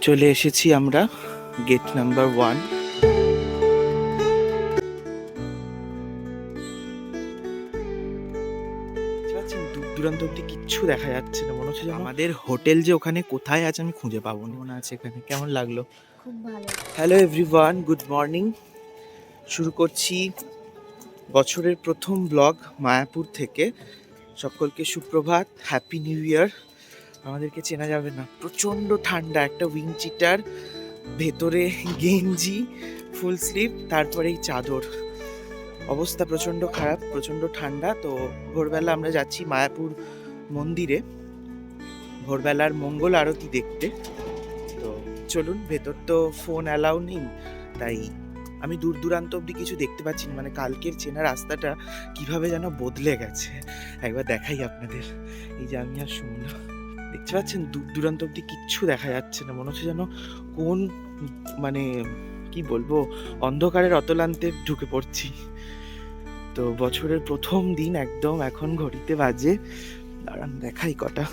চলে এসেছি আমরা গেট নাম্বার 1। দূর দূরান্ত অব্দি কিচ্ছু দেখা যাচ্ছে না, মনে হচ্ছে আমাদের হোটেল যে ওখানে কোথায় আছে আমি খুঁজে পাবো না। মনে আছে এখানে কেমন লাগলো? খুব ভালো। Hello everyone, good morning. শুরু করছি বছরের প্রথম ব্লগ মায়াপুর থেকে। সকলকে সুপ্রভাত, হ্যাপি নিউ ইয়ার। আমাদেরকে চেনা যাবে না, প্রচণ্ড ঠান্ডা, একটা উইং চিটার, ভেতরে গেঞ্জি, ফুল স্লিভ, তারপরে এই চাদর, অবস্থা প্রচণ্ড খারাপ, প্রচণ্ড ঠান্ডা। তো ভোরবেলা আমরা যাচ্ছি মায়াপুর মন্দিরে ভোরবেলার মঙ্গল আরতি দেখতে। তো চলুন, ভেতর তো ফোন অ্যালাউ নেই, তাই আমি দূর দূরান্ত অব্দি কিছু দেখতে পাচ্ছি না। মানে কালকের চেনা রাস্তাটা কিভাবে যেন বদলে গেছে, একবার দেখাই আপনাদের। এই যে আমি আর সুমনা, দেখতে পাচ্ছেন দূর দূরান্ত অব্দি কিচ্ছু দেখা যাচ্ছে না, মনে হচ্ছে যেন কোন মানে কি বলবো, অন্ধকারের অতলান্তে ঢুকে পড়ছি। তো বছরের প্রথম দিন একদম, এখন ঘড়িতে বাজে, দাঁড়ান দেখাই কটা।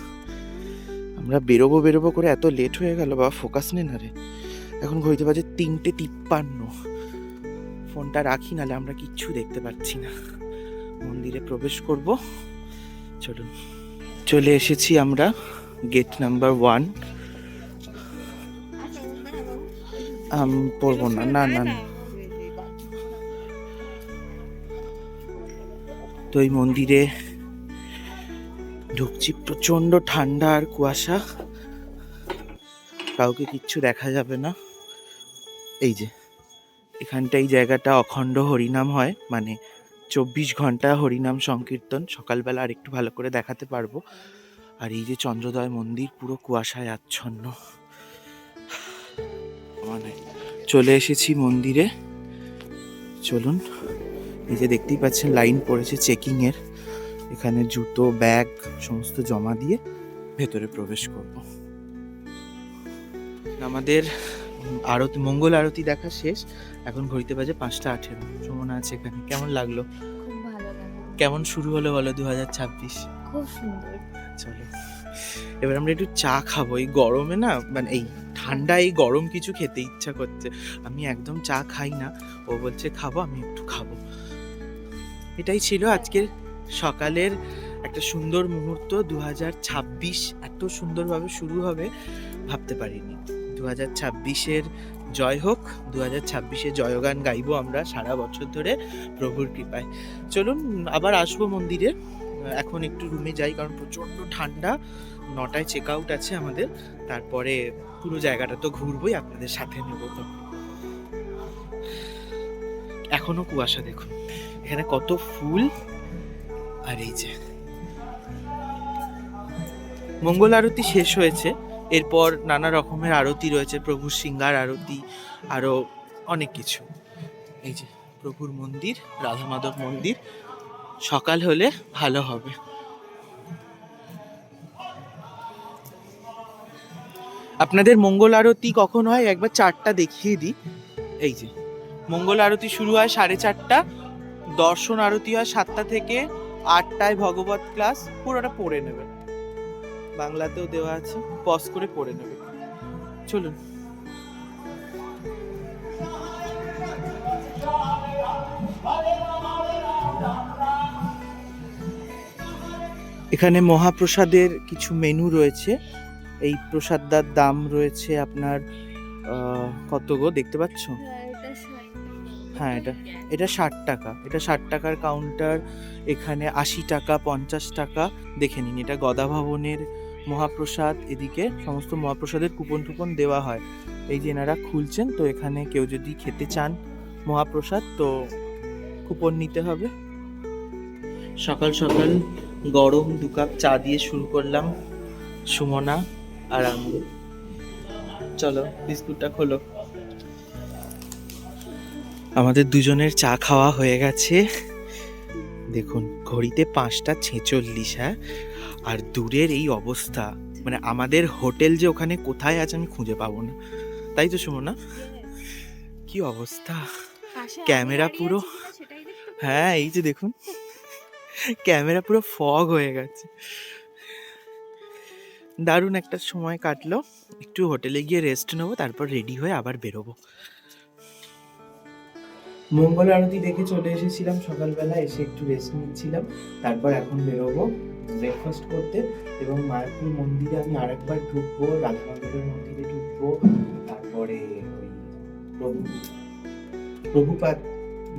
আমরা বেরোবো করে এত লেট হয়ে গেল, বা ফোকাস নে না রে। এখন ঘড়িতে বাজে 3:53। ফোনটা রাখি, নালে আমরা কিচ্ছু দেখতে পাচ্ছি না। মন্দিরে প্রবেশ করব, চলুন। চলে এসেছি আমরা গেট নাম্বার 1। আমি পড়বো না, না না না। তো এই মন্দিরে ঢুকছি, প্রচন্ড ঠান্ডা আর কুয়াশা, কাউকে কিচ্ছু দেখা যাবে না। এই যে এখানটা, এই জায়গাটা অখণ্ড হরিনাম হয়, মানে 24 ঘন্টা হরিনাম সংকীর্তন। সকালবেলা আর একটু ভালো করে দেখাতে পারবো। আর এই যে চন্দ্রোদয় মন্দির পুরো কুয়াশায় আচ্ছন্ন। মানে চলে এসেছি মন্দিরে, চলুন। এই যে দেখতেই পাচ্ছেন লাইন পড়েছে চেকিং এর, এখানে জুতো, ব্যাগ সমস্ত জমা দিয়ে ভেতরে প্রবেশ করব। আমাদের আরতি, মঙ্গল আরতি দেখা শেষ, এখন ঘড়িতে বাজে 5:18। সুমনা আছে এখানে, কেমন লাগলো? খুব ভালো লাগলো। কেমন শুরু হলো বলো 2026? খুব সুন্দর। চলো এবার আমরা একটু চা খাবো। এই গরমে না, মানে এই ঠান্ডায় এই গরম কিছু খেতে ইচ্ছা করছে। আমি একদম চা খাই না, ও বলছে খাবো, আমি একটু খাবো। এটাই ছিল আজকের সকালের একটা সুন্দর মুহূর্ত। 2026 এত সুন্দরভাবে শুরু হবে ভাবতে পারিনি। 2026-এর জয় হোক, 2026-এ জয়গান গাইবো আমরা সারা বছর ধরে প্রভুর কৃপায়। চলুন আবার আসবো মন্দিরে। এখন একটু রুমে যাই, কারণ প্রচণ্ড ঠান্ডা। 9টায় চেক আউট আছে আমাদের, তারপরে পুরো জায়গাটা তো ঘুরবোই, আপনাদের সাথে নেবো। তো এখনো কুয়াশা, দেখুন এখানে কত ফুল। আর এই যে মঙ্গল আরতি শেষ হয়েছে, এরপর নানা রকমের আরতি রয়েছে, প্রভুর সিঙ্গার আরতি, আরো অনেক কিছু। এই যে প্রভুর মন্দির, রাধা মাধব মন্দির। সকাল হলে ভালো হবে। আপনাদের মঙ্গল আরতি কখন হয় একবার চার্টটা দেখিয়ে দিই। এই যে মঙ্গল আরতি শুরু হয় 4:30, দর্শন আরতি হয় 7টা থেকে 8টায়, ভগবত ক্লাস পুরোটা পড়ে নেবে, বাংলাতেও দেওয়া আছে, পজ করে পড়ে নেবে। চলুন। এখানে মহাপ্রসাদের কিছু মেনু রয়েছে। এই প্রসাদটার দাম রয়েছে আপনার কত গো, দেখতে পাচ্ছ? হ্যাঁ, এটা 60 টাকা। এটা 60 টাকার কাউন্টার। এখানে 80 টাকা, 50 টাকা। দেখে নিন, এটা গদা ভবনের মহাপ্রসাদ। এদিকে সমস্ত মহাপ্রসাদের কুপন টুপন দেওয়া হয়। এই যে এনারা খুলছেন, তো এখানে কেউ যদি খেতে চান মহাপ্রসাদ, তো কুপন নিতে হবে। সকাল সকাল গরম 2 কাপ চা দিয়ে শুরু করলাম, সুমনা আর আমি। চলো বিস্কুটটা খোলো। আমাদের দুজনের চা খাওয়া হয়ে গেছে। দেখুন ঘড়িতে 5:46। হ্যাঁ, আর দূরের এই অবস্থা, মানে আমাদের হোটেল যে ওখানে কোথায় আছে আমি খুঁজে পাবো না। তাই তো সুমনা, কি অবস্থা, ক্যামেরা পুরো, হ্যাঁ এই যে দেখুন ক্যামেরা পুরো ফগ হয়ে গেছে। দারুণ একটা সময় কাটলো। একটু হোটেলে গিয়ে রেস্ট নেবো, তারপর রেডি হয়ে আবার বেরোবো। মঙ্গল আরতি দেখে চলে এসেছিলাম সকালবেলা, এসে একটু রেস্ট নিচ্ছিলাম, তারপর এখন বেরোবো ব্রেকফাস্ট করতে। এবং মায়াপুর মন্দিরে আমি আরেকবার ঢুকবো, রাধা মাধবের মন্দিরে ঢুকবো, তারপরে ওই প্রভুপাদ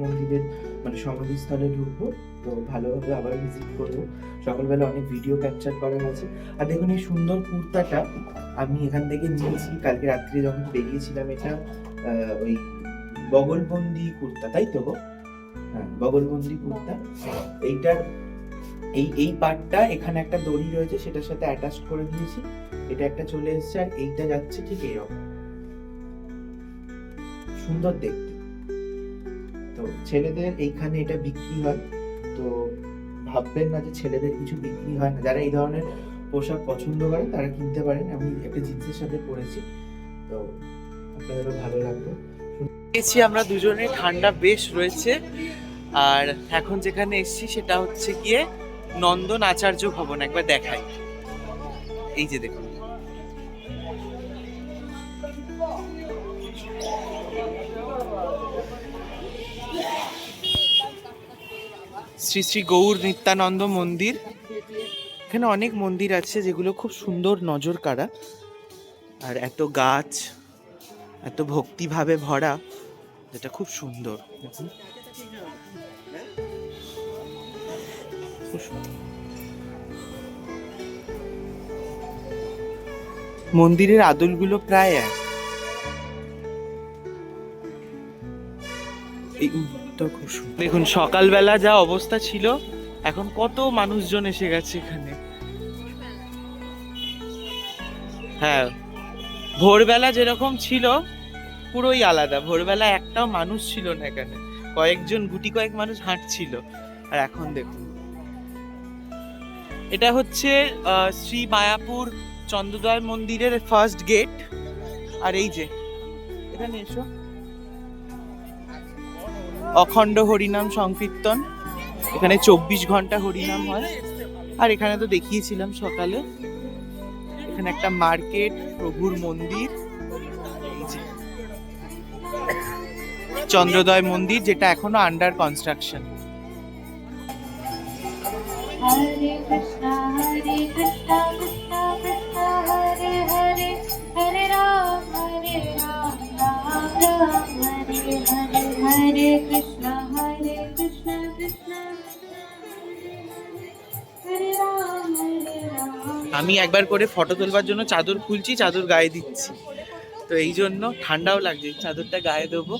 মন্দিরের মানে সমাধিস্থলে ঢুকবো। তো ভালোভাবে আবার ভিজিট করবো। সকালবেলা অনেক ভিডিও ক্যাপচার করার আছে। আর দেখুন এই সুন্দর কুর্তাটা আমি এখান থেকে নিয়েছি কালকে রাত্রে যখন বেরিয়েছিলাম। এটা ওই বগলবন্দি কুর্তা, তাই তো গো? হ্যাঁ, বগলবন্দি কুর্তা। এইটার এই পার্টটা এখানে একটা দড়ি রয়েছে, সেটার সাথে অ্যাটাচ করে দিয়েছি। এটা একটা চলে এসেছে, আর এইটা যাচ্ছে ঠিক এইরকম, সুন্দর দেখতে। তো ছেলেদের এইখানে এটা বিক্রি হয়, তো ভাববেন না যে ছেলেদের কিছু বিক্রি হয় না। যারা এই ধরনের পোশাক পছন্দ করে তারা কিনতে পারেন। আমি একটা জিন্সের সাথে পরেছি, তো আপনাদেরও ভালো লাগবে। গেছি আমরা দুজনে, ঠান্ডা বেশ রয়েছে। আর এখন যেখানে এসেছি সেটা হচ্ছে গিয়ে নন্দন আচার্য ভবন। একবার দেখাই, এই যে দেখুন। শ্রী শ্রী গৌর নিত্যানন্দ মন্দির। এখানে অনেক মন্দির আছে যেগুলো খুব সুন্দর নজর কাড়া, আর এত গাছ, এত ভক্তিভাবে ভরা, যেটা খুব সুন্দর। মন্দিরের আদলগুলো প্রায় এক। দেখুন সকালবেলা যা অবস্থা ছিল, এখন কত মানুষজন এসে গেছে এখানে। হ্যাঁ, ভোরবেলা যেরকম ছিল পুরোই আলাদা। ভোরবেলা একটাও মানুষ ছিল না এখানে, কয়েকজন গুটি কয়েক মানুষ হাঁটছিল। আর এখন দেখুন, এটা হচ্ছে শ্রী মায়াপুর চন্দ্রোদয় মন্দিরের ফার্স্ট গেট। আর এই যে এখানে এসো, অখণ্ড হরিনাম সংকীর্তন, এখানে 24 ঘন্টা হরিনাম হয়। আর এখানে তো দেখিয়েছিলাম সকালে, এখানে একটা মার্কেট, প্রভুর মন্দির, এই যে চন্দ্রোদয় মন্দির, যেটা এখনো আন্ডার কনস্ট্রাকশন। হরে কৃষ্ণ কৃষ্ণ কৃষ্ণ হরে হরে, হরে রাম রাম রাম হরে হরে, হরে কৃষ্ণ কৃষ্ণ হরে রাম রাম। আমি একবার করে ফটো তোলবার জন্য চাদর খুলছি, চাদর গায়ে দিচ্ছি, তো এই জন্য ঠান্ডাও লাগছে, চাদরটা গায়ে দেবো।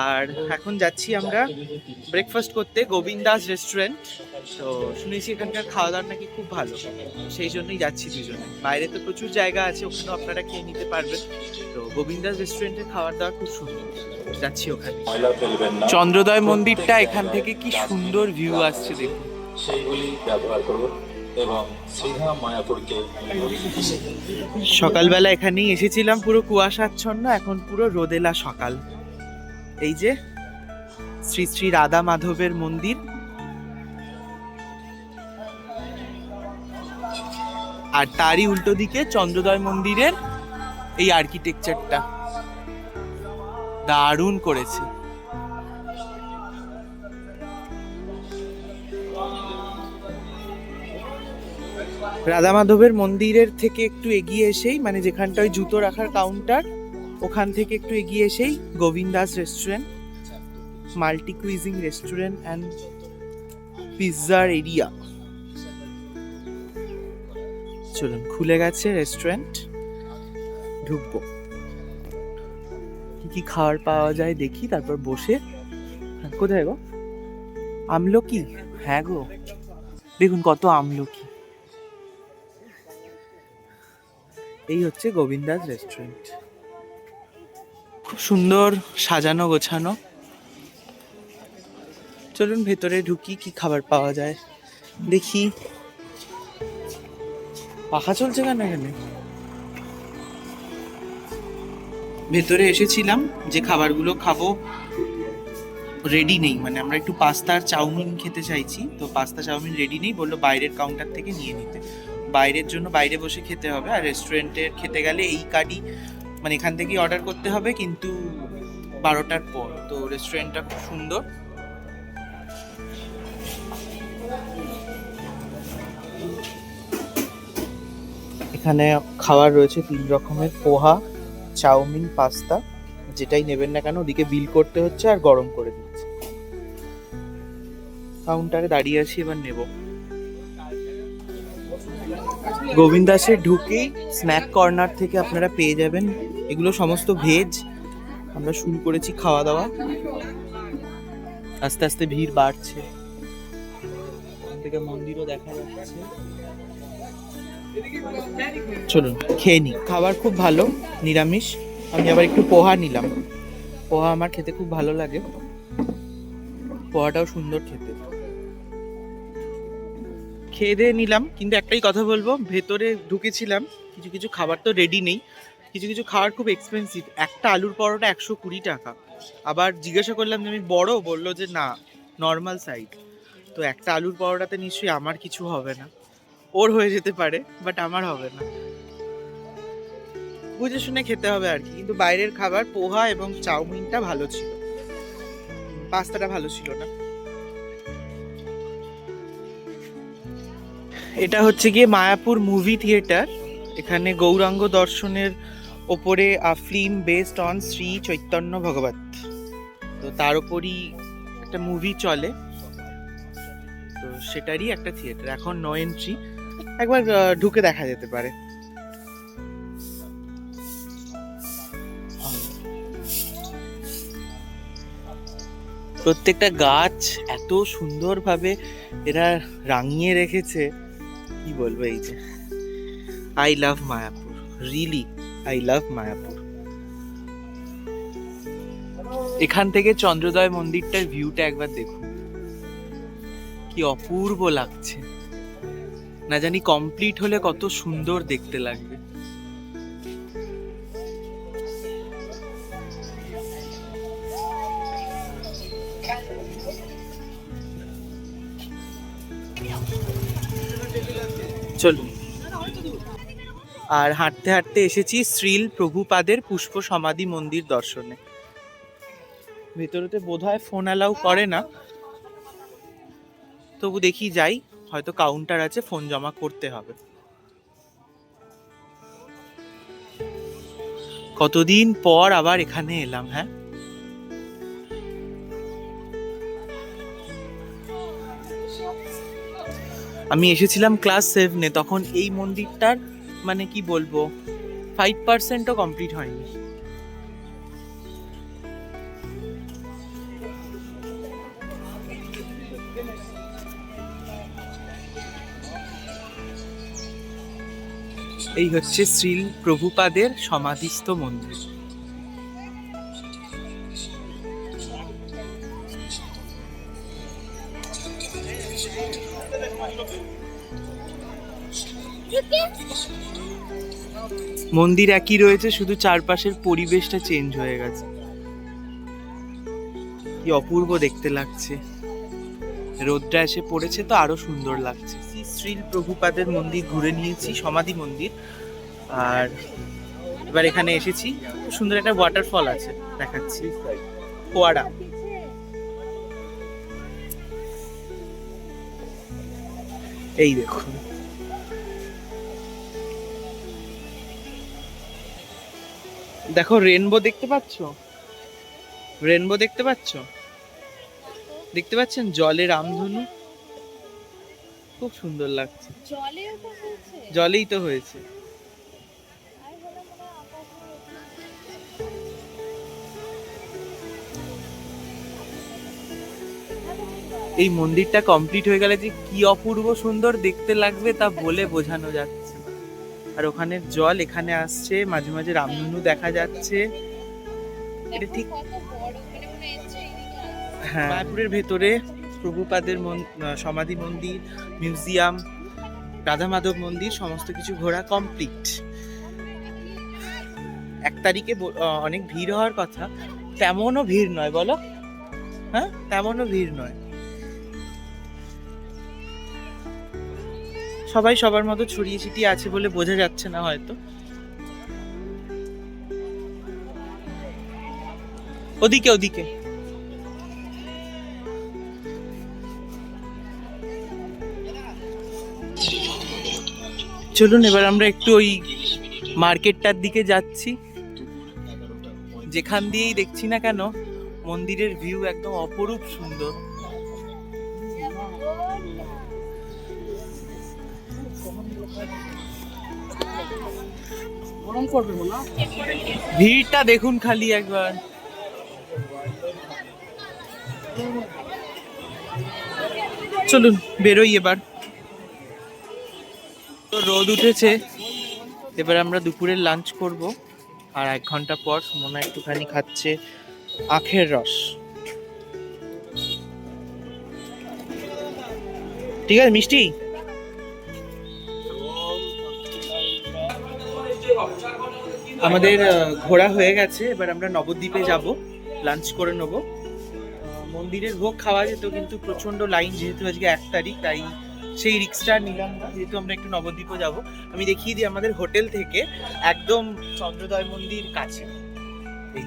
আর এখন যাচ্ছি আমরা ব্রেকফাস্ট করতে গোবিন্দাস রেস্টুরেন্ট। তো শুনেছি এখানকার খাওয়া দাওয়া নাকি খুব ভালো, সেই জন্যই যাচ্ছি দুজনে। বাইরে তো প্রচুর জায়গা আছে, ওখানেও আপনারা খেয়ে নিতে পারবেন। তো গোবিন্দাস রেস্টুরেন্টের খাবার দাওয়া খুব সুন্দর, যাচ্ছি ওখানে। চন্দ্রোদয় মন্দিরটা এখান থেকে কি সুন্দর ভিউ আসছে দেখুন। সেইগুলি ব্যবহার করব এবং শ্রীহা মায়াপুরকে সকালবেলা এখানেই এসেছিলাম, পুরো কুয়াশাচ্ছন্ন, এখন পুরো রোদেলা সকাল। এই যে শ্রী শ্রী রাধা মাধবের মন্দির, আর তারই উল্টো দিকে চন্দ্রোদয় মন্দিরের এই আর্কিটেকচারটা দারুণ করেছে। রাধা মাধবের মন্দিরের থেকে একটু এগিয়ে এসেই, মানে যেখানটা ওই জুতো রাখার কাউন্টার, ওখান থেকে একটু এগিয়ে এসেই Govinda's restaurant, multi cuisine restaurant and পিৎজার এরিয়া। চলুন, খুলে গেছে রেস্টুরেন্ট, ঢুকবো, কি কি খাবার পাওয়া যায় দেখি, তারপর বসে। কোথায় গো আমলকি? হ্যাঁ গো, দেখুন কত আমলকি। এই হচ্ছে গোবিন্দাস রেস্টুরেন্ট, খুব সুন্দর সাজানো গোছানো। চলুন ভেতরে ঢুকি, কি খাবার পাওয়া যায় দেখি। পাখা চলছে কেন এখানে? ভেতরে এসেছিলাম, যে খাবারগুলো খাবো রেডি নেই, মানে আমরা একটু পাস্তা আর চাউমিন খেতে চাইছি, তো পাস্তা চাউমিন রেডি নেই, বললো বাইরের কাউন্টার থেকে নিয়ে নিতে। বাইরের জন্য বাইরে বসে খেতে হবে, আর রেস্টুরেন্টের খেতে গেলে এই কার্ডই মানে এখান থেকেই অর্ডার করতে হবে, কিন্তু 12টার পর। তো রেস্টুরেন্টটা খুব সুন্দর। এখানে খাবার রয়েছে 3 রকমের, পোহা, চাউমিন, পাস্তা, যেটাই নেবেন না কেন ওদিকে বিল করতে হচ্ছে আর গরম করে দিচ্ছে। কাউন্টারে দাঁড়িয়ে আছি, এবার নেব। গোবিন্দ দাসে ঢুকেই স্ন্যাক কর্নার থেকে আপনারা পেয়ে যাবেন, এগুলো সমস্ত ভেজ। আমরা শুরু করেছি খাওয়া দাওয়া, আস্তে আস্তে ভিড় বাড়ছে, এখান থেকে মন্দিরও দেখা যাচ্ছে। চলুন খেয়ে নিই। খাবার খুব ভালো, নিরামিষ। আমি আবার একটু পোহা নিলাম, পোহা আমার খেতে খুব ভালো লাগে, পোহাটাও সুন্দর খেতে। খেয়ে দিয়ে নিলাম, কিন্তু একটাই কথা বলবো, ভেতরে ঢুকেছিলাম, কিছু কিছু খাবার তো রেডি নেই, কিছু কিছু খাবার খুব এক্সপেন্সিভ। একটা আলুর পরোটা 120 টাকা। আবার জিজ্ঞাসা করলাম যে আমি বড়, বললো যে না, নর্মাল সাইজ। তো একটা আলুর পরোটাতে নিশ্চয়ই আমার কিছু হবে না, ওর হয়ে যেতে পারে, বাট আমার হবে না। বুঝে শুনে খেতে হবে আর কি। কিন্তু বাইরের খাবার, পোহা এবং চাউমিনটা ভালো ছিল, পাস্তাটা ভালো ছিল না। এটা হচ্ছে গিয়ে মায়াপুর মুভি থিয়েটার। এখানে গৌরাঙ্গ দর্শনের ওপরে film based on Shri Chaitanya Bhagavat, তো তার ওপরই একটা মুভি চলে, তো সেটারই একটা থিয়েটার। এখন নো এন্ট্রি, একবার ঢুকে দেখা যেতে পারে। প্রত্যেকটা গাছ এত সুন্দরভাবে এরা রাঙিয়ে রেখেছে, কি বলবো। এই যে I love Mayapur, really I love Mayapur. এখান থেকে চন্দ্রোদয় মন্দিরটার ভিউটা একবার দেখুন, কি অপূর্ব লাগছে। না জানি কমপ্লিট হলে কত সুন্দর দেখতে লাগবে। চলুন। আর হাঁটতে হাঁটতে এসেছি শ্রীল প্রভুপাদের পুষ্প সমাধি মন্দির দর্শনে। ভেতরেতে বোধহয় ফোন অ্যালাউ করে না, তবু দেখি যাই, হয়তো কাউন্টার আছে, ফোন জমা করতে হবে। কতদিন পর আবার এখানে এলাম। হ্যাঁ, আমি এসেছিলাম ক্লাস 7-এ, তখন এই মন্দিরটার মানে কি বলবো 5%ও কমপ্লিট হয়নি। এই হচ্ছে শ্রীল প্রভুপাদের সমাধিস্থ মন্দির। মন্দির একই রয়েছে, শুধু চারপাশের পরিবেশটা চেঞ্জ হয়ে গেছে। কি অপূর্ব দেখতে লাগছে, রোদটা এসে পড়েছে তো আরো সুন্দর লাগছে। শ্রীল প্রভুপাদের মন্দির ঘুরে নিয়েছি, সমাধি মন্দির। আর এবার এখানে এসেছি, সুন্দর একটা ওয়াটারফল আছে, দেখাচ্ছি, ফোয়ারা। এই দেখুন, দেখো রেনবো দেখতে পাচ্ছ, রেনবো দেখতে পাচ্ছ, দেখতে পাচ্ছেন জলে রামধনু, খুব সুন্দর লাগছে। জলেই তো হয়েছে। এই মন্দিরটা কমপ্লিট হয়ে গেলে যে কি অপূর্ব সুন্দর দেখতে লাগবে তা বলে বোঝানো যাচ্ছে। আর ওখানে জল এখানে আসছে, মাঝে মাঝে রামধনু দেখা যাচ্ছে। এটা ঠিক হ্যাঁ, মায়াপুরের ভেতরে প্রভুপাদের সমাধি মন্দির, মিউজিয়াম, রাধা মাধব মন্দির, সমস্ত কিছু ঘোরা কমপ্লিট। 1 তারিখে অনেক ভিড় হওয়ার কথা, তেমনও ভিড় নয় বলো। হ্যাঁ, তেমনও ভিড় নয়। সবাই সবার মতো ছড়িয়ে ছিটিয়ে আছে বলে বোঝা যাচ্ছে না হয়তো। ওদিকে ওদিকে চলুন, এবার আমরা একটু ওই মার্কেটটার দিকে যাচ্ছি। যেখান দিয়েই দেখছি না কেন মন্দিরের ভিউ একদম অপরূপ সুন্দর। ভিড়টা দেখুন খালি একবার। চলুন বেরোই এবার। তো রোদ উঠেছে, এবার আমরা দুপুরের লাঞ্চ করব। আর 1 ঘন্টা পর সুমনা একটুখানি খাচ্ছে আখের রস। ঠিক আছে, মিষ্টি। আমাদের ঘোরা হয়ে গেছে, এবার আমরা নবদ্বীপে যাব, লাঞ্চ করে নেব। মন্দিরের ভোগ খাওয়া যেত, কিন্তু প্রচন্ড লাইন, যেহেতু আজকে 1 তারিখ, তাই সেই রিক্সটা নিলাম না, যেহেতু আমরা একটু নবদ্বীপে যাব। আমি দেখিয়ে দিই, আমাদের হোটেল থেকে একদম চন্দ্রোদয় মন্দির কাছে। এই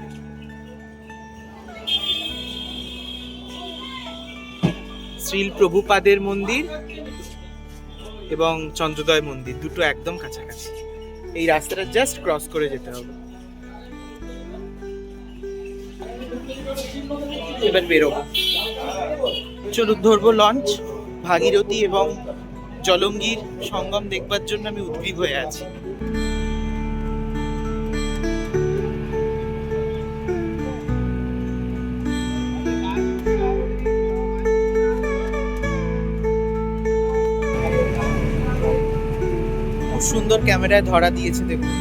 শ্রীল প্রভুপাদের মন্দির এবং চন্দ্রোদয় মন্দির দুটো একদম কাছাকাছি। এই রাস্তাটা জাস্ট ক্রস করে যেতে হবে। এবার বেরোবো, চলুন ধরবো লঞ্চ। ভাগীরথী এবং জলঙ্গির সঙ্গম দেখবার জন্য আমি উদ্গ্রীব হয়ে আছি। খুব সুন্দর ক্যামেরায় ধরা দিয়েছে, দেখুন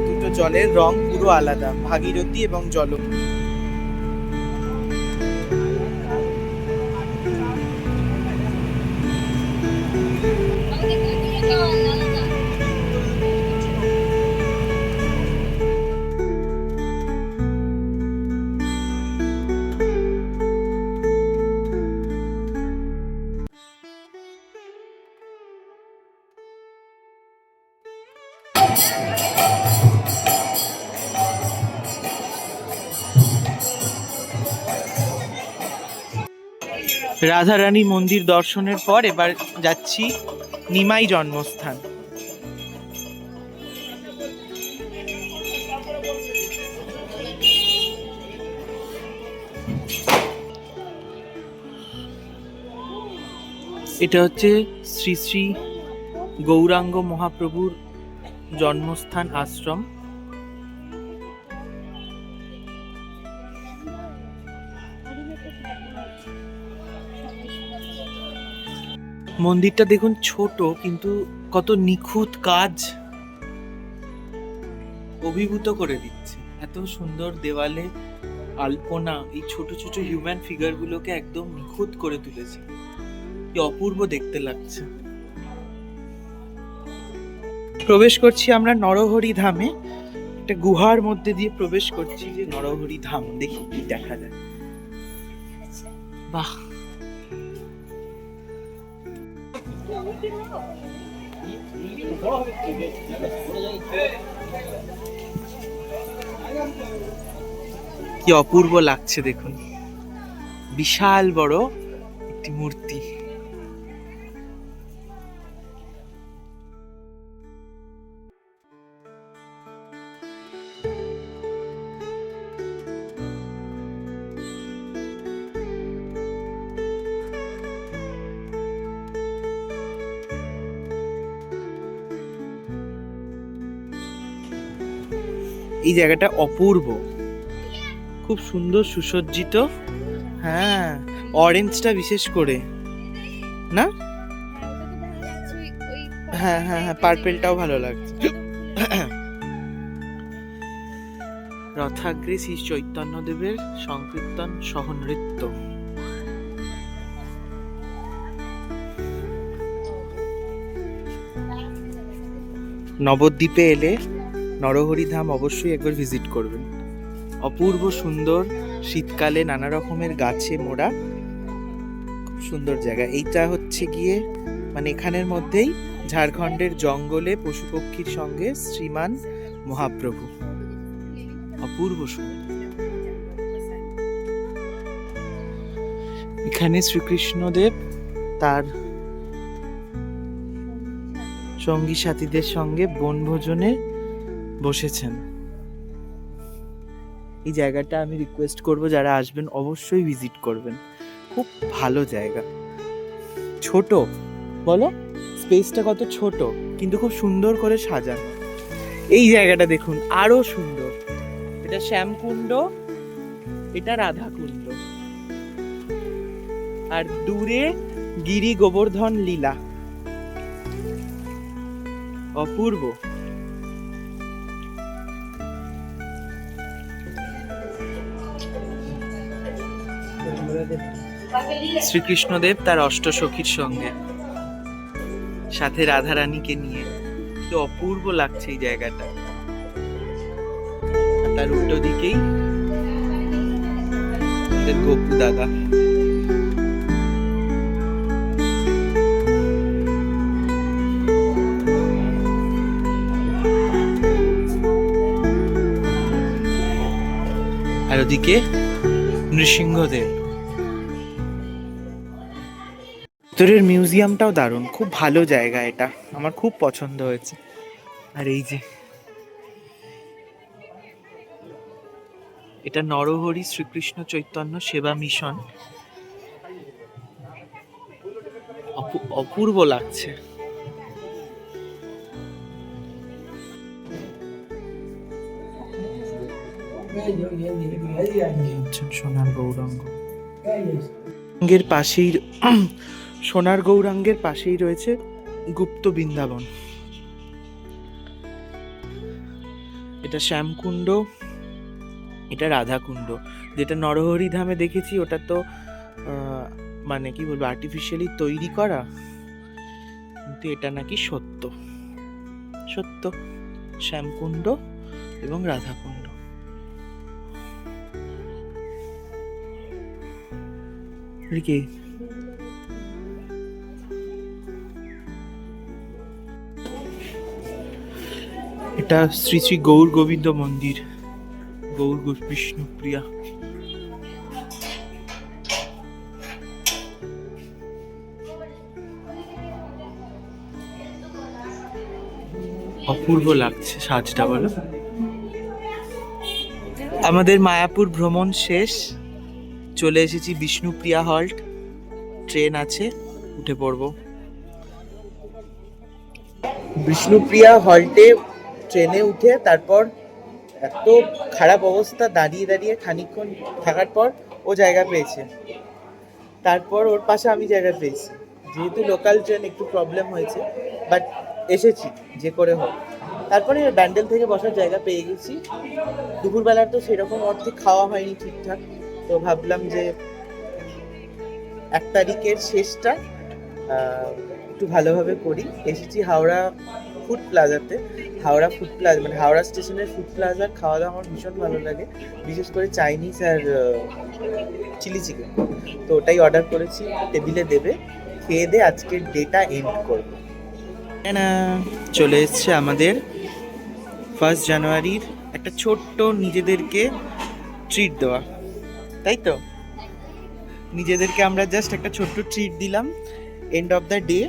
দুটো জলের রং পুরো আলাদা, ভাগীরথী এবং জলঙ্গি। রাধারানী মন্দির দর্শনের পর এবার যাচ্ছি নিমাই জন্মস্থান। এটা হচ্ছে শ্রী শ্রী গৌরাঙ্গ মহাপ্রভুর জন্মস্থান আশ্রম। মন্দিরটা দেখুন ছোট, কিন্তু কত নিখুঁত কাজ, অভিভূত করে দিচ্ছে। এত সুন্দর দেওয়ালে আলপনা, এই ছোট ছোট হিউম্যান ফিগার গুলোকে একদম নিখুঁত করে তুলেছে। কি অপূর্ব দেখতে লাগছে। প্রবেশ করছি আমরা নরহরি ধামে। একটা গুহার মধ্যে দিয়ে প্রবেশ করছি, যে নরহরি ধাম, দেখি কি দেখা যায়। বাহ, কি অপূর্ব লাগছে দেখুন, বিশাল বড় একটি মূর্তি। এই জায়গাটা অপূর্ব, খুব সুন্দর সুসজ্জিত। হ্যাঁ, অরেঞ্জটা বিশেষ করে, না? হ্যাঁ হ্যাঁ হ্যাঁ, পার্পেলটাও ভালো লাগছে। রথাগ্রে শ্রী চৈতন্যদেবের সংকীর্তন সহ নৃত্য। নবদ্বীপে এলে নরহরি ধাম অবশ্যই একবার ভিজিট করবেন। অপূর্ব সুন্দর, শীতকালে নানা রকমের গাছে মোড়া, খুব সুন্দর জায়গা। এইটা হচ্ছে গিয়ে মানে এখানের মধ্যেই ঝাড়খণ্ডের জঙ্গলে পশু পক্ষীর সঙ্গে শ্রীমান মহাপ্রভু। অপূর্ব সুন্দর। এখানে শ্রীকৃষ্ণদেব তার সঙ্গী সাথীদের সঙ্গে বনভোজনে বসেছেন। এই জায়গাটা আমি রিকোয়েস্ট করব যারা আসবেন অবশ্যই ভিজিট করবেন, খুব ভালো জায়গা। ছোট বলো, স্পেসটা কত ছোট কিন্তু খুব সুন্দর করে সাজানো। এই জায়গাটা দেখুন আরো সুন্দর, এটা শ্যামকুণ্ড, এটা রাধাকুণ্ড, আর দূরে গিরি গোবর্ধন লীলা। অপূর্ব। শ্রীকৃষ্ণদেব তার অষ্টসখীর সঙ্গে, সাথে রাধারানীকে নিয়ে, কি অপূর্ব লাগছে এই জায়গাটা। তার উল্টো দিকেই গোপু দাদা। আর ওদিকে নৃসিংহদেব। ভিতরের মিউজিয়ামটাও দারুণ, খুব ভালো জায়গা, এটা আমার খুব পছন্দ হয়েছে। আর এই যে এটা নরহরি শ্রীকৃষ্ণ চৈতন্য সেবা মিশন। অপূর্ব লাগছে। সোনার গৌরাঙ্গ পাশেই, সোনার গৌরাঙ্গের পাশেই রয়েছে গুপ্ত বৃন্দাবন। এটা শ্যামকুণ্ড, এটা রাধাকুণ্ড। যেটা নরহরি ধামে দেখেছি ওটা তো মানে কি বলবো আর্টিফিশিয়ালি তৈরি করা, কিন্তু এটা নাকি সত্য। সত্য শ্যামকুণ্ড এবং রাধাকুণ্ড। কি এটা শ্রী শ্রী গৌর গোবিন্দ মন্দির, গৌর বিষ্ণুপ্রিয়া। অপূর্ব লাগছে সাজটা, বলো। আমাদের মায়াপুর ভ্রমণ শেষ, চলে এসেছি বিষ্ণুপ্রিয়া হল্ট। ট্রেন আছে, উঠে পড়বো। বিষ্ণুপ্রিয়া হল্টে ট্রেনে উঠে তারপর এত খারাপ অবস্থা, দাঁড়িয়ে দাঁড়িয়ে খানিকক্ষণ থাকার পর ও জায়গা পেয়েছে, তারপর ওর পাশে আমি জায়গা পেয়েছি। যেহেতু লোকাল ট্রেন একটু প্রবলেম হয়েছে, বাট এসেছি যে করে হোক। তারপরে ব্যান্ডেল থেকে বসার জায়গা পেয়ে গেছি। দুপুরবেলার তো সেরকম অর্ধেক খাওয়া হয়নি ঠিকঠাক, তো ভাবলাম যে 1 তারিখের শেষটা একটু ভালোভাবে করি। এসেছি হাওড়া ফুড প্লাজাতে। হাওড়া ফুড প্লাজা মানে হাওড়া স্টেশনের ফুড প্লাজার খাওয়া দাওয়া আমার ভীষণ ভালো লাগে, বিশেষ করে চাইনিজ আর চিলি চিকেন। তো ওটাই অর্ডার করেছি, টেবিলে দেবে। খেয়ে দিয়ে আজকের ডেটা এন্ড করবো। না, চলে এসছে আমাদের 1 জানুয়ারির একটা ছোট্ট নিজেদেরকে ট্রিট দেওয়া, তাই তো? নিজেদেরকে আমরা জাস্ট একটা ছোট্ট ট্রিট দিলাম এন্ড অফ দ্য ডে।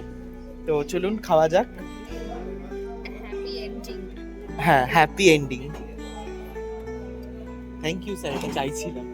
তো চলুন খাওয়া যাক। হ্যাঁ, happy ending. Thank you sir, এটা চাইছিলাম।